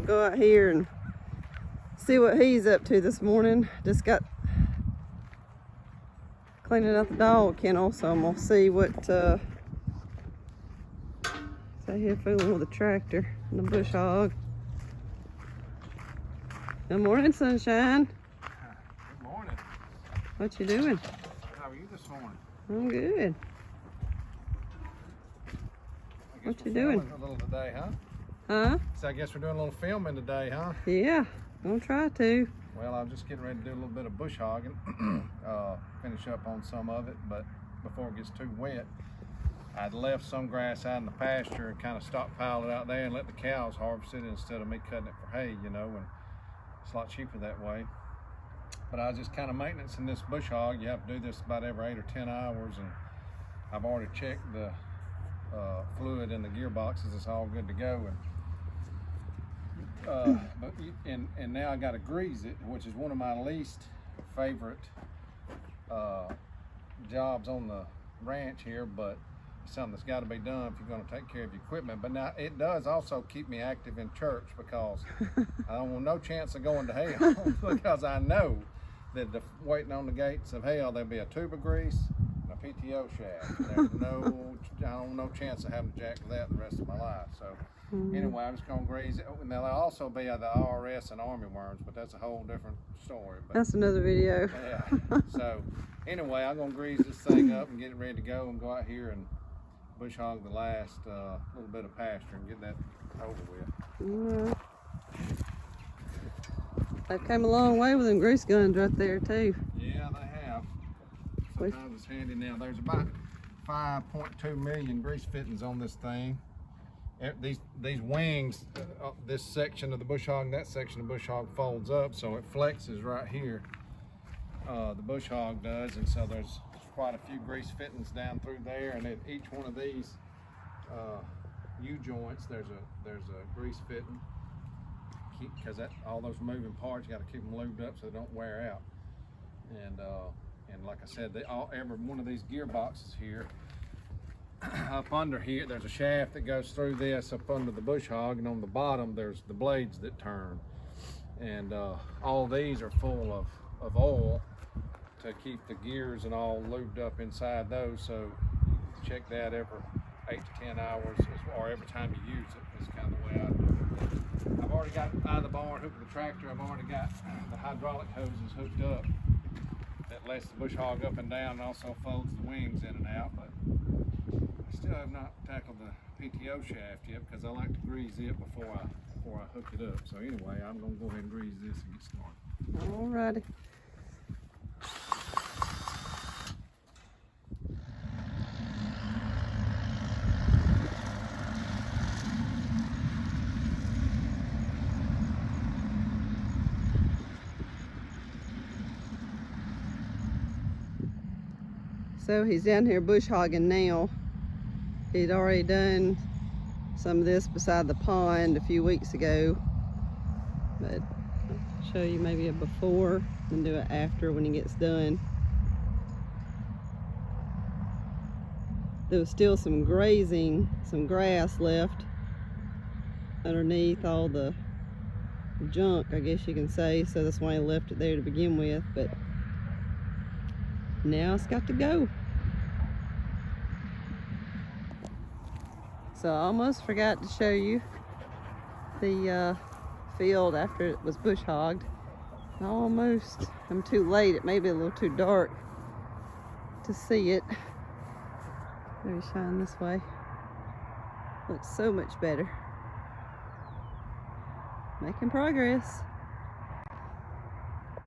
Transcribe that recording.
gonna go out here and see what he's up to this morning. Just got cleaning out the dog kennel, so I'm gonna see what so here fooling with the tractor and the bush hog. Good morning, sunshine. Good morning. What you doing? How are you this morning? I'm good. What you doing? A little today, huh? Huh? So I guess we're doing a little filming today, huh? Yeah, gonna try to. Well, I'm just getting ready to do a little bit of bush hogging, finish up on some of it, but before it gets too wet, I'd left some grass out in the pasture and kind of stockpiled it out there and let the cows harvest it instead of me cutting it for hay, you know, and it's a lot cheaper that way. But I was just kind of maintaining this bush hog. You have to do this about every 8 or 10 hours, and I've already checked the fluid in the gearboxes. It's all good to go, and now I got to grease it, which is one of my least favorite jobs on the ranch here, but it's something that's got to be done if you're going to take care of your equipment. But now it does also keep me active in church, because I don't want no chance of going to hell because I know that waiting on the gates of hell there'll be a tube of grease and a PTO shaft. There's I don't no chance of having to jack with that the rest of my life. So anyway, I'm just gonna grease it. And there'll also be the RS and army worms, but that's a whole different story. But that's another video. Yeah. So anyway, I'm gonna grease this thing up and get it ready to go and go out here and bush hog the last little bit of pasture and get that over with. They've come a long way with them grease guns right there too. Yeah, they have. Sometimes it's handy. Now there's about 5.2 million grease fittings on this thing. These wings, this section of the bush hog, that section of the bush hog folds up, so it flexes right here. The bush hog does, and so there's quite a few grease fittings down through there, and at each one of these U-joints, there's a grease fitting, because all those moving parts, you got to keep them lubed up so they don't wear out. And like I said, every one of these gearboxes here, up under here, there's a shaft that goes through this up under the bush hog, and on the bottom there's the blades that turn. And all these are full of oil to keep the gears and all lubed up inside those. So you check that every 8 to 10 hours, or every time you use it. Is kind of the way I do it. I've already got out of the barn, hooked the tractor. I've already got the hydraulic hoses hooked up that lets the bush hog up and down, and also folds the wings in and out. But I still have not tackled the PTO shaft yet, because I like to grease it before I hook it up. So anyway, I'm gonna go ahead and grease this and get started. Alrighty. So he's down here bush hogging now. He'd already done some of this beside the pond a few weeks ago, but I'll show you maybe a before and do it after when he gets done. There was still some grazing, some grass left underneath all the junk, I guess you can say, so that's why I left it there to begin with, but now it's got to go. So I almost forgot to show you the field after it was bush hogged. I'm too late. It may be a little too dark to see it. Maybe shine this way. Looks so much better. Making progress.